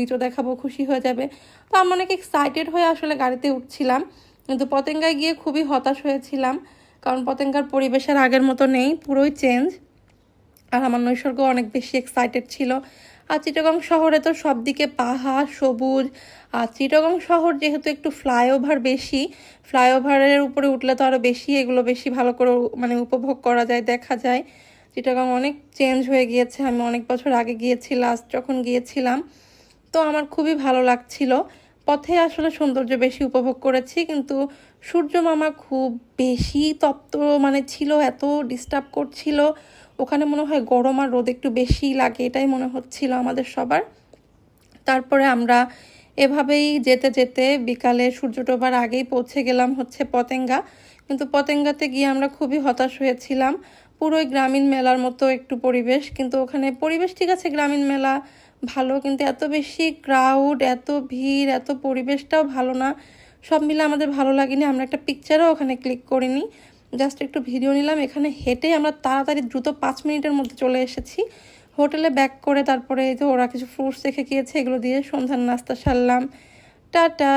Video দেখাবো, খুশি হয়ে যাবে। তো আমি অনেক এক্সাইটেড হয়ে আসলে গাড়িতে উঠছিলাম, কিন্তু পতেঙ্গায় গিয়ে খুবই হতাশ হয়েছিলাম, কারণ পতেঙ্গার পরিবেশের আগের মতো নেই, পুরোই চেঞ্জ। আর আমার নৈসর্গ অনেক বেশি এক্সাইটেড ছিল। আর চিটাগং শহরে তো সব দিকে পাহাড়, সবুজ। আর চিটাগং শহর যেহেতু একটু ফ্লাইওভার বেশি, ফ্লাইওভারের উপরে উঠলে তো আরও বেশি এগুলো বেশি ভালো করে মানে উপভোগ করা যায়, দেখা যায়। চিটাগং অনেক চেঞ্জ হয়ে গিয়েছে। আমি অনেক বছর আগে গিয়েছি লাস্ট যখন গিয়েছিলাম, তো আমার খুবই ভালো লাগছিল। পথে আসলে সৌন্দর্য বেশি উপভোগ করেছি, কিন্তু সূর্য মামা খুব বেশি তপ্ত মানে ছিল, এত ডিস্টার্ব করছিল। ওখানে মনে হয় গরম আর রোদ একটু বেশি লাগে, এটাই মনে হচ্ছিল আমাদের সবার। তারপরে আমরা এভাবেই যেতে যেতে বিকালে সূর্য ডোবার আগেই পৌঁছে গেলাম হচ্ছে পতেঙ্গা। কিন্তু পতেঙ্গাতে গিয়ে আমরা খুবই হতাশ হয়েছিলাম। পুরোই গ্রামীণ মেলার মতো একটু পরিবেশ, কিন্তু ওখানে পরিবেশ ঠিক আছে, গ্রামীণ মেলা ভালো, কিন্তু এত বেশি ক্রাউড, এত ভিড়, এত পরিবেশটাও ভালো না। সব মিলে আমাদের ভালো লাগেনি। আমরা একটা পিকচারও ওখানে ক্লিক করিনি, জাস্ট একটু ভিডিও নিলাম। এখানে হেঁটে আমরা তাড়াতাড়ি দ্রুত 5 মিনিটের মধ্যে চলে এসেছি হোটেলে ব্যাক করে। তারপরে এই যে ওরা কিছু ফ্রুটস রেখে গিয়েছে, এগুলো দিয়ে সন্ধ্যার নাস্তা সারলাম। টাটা।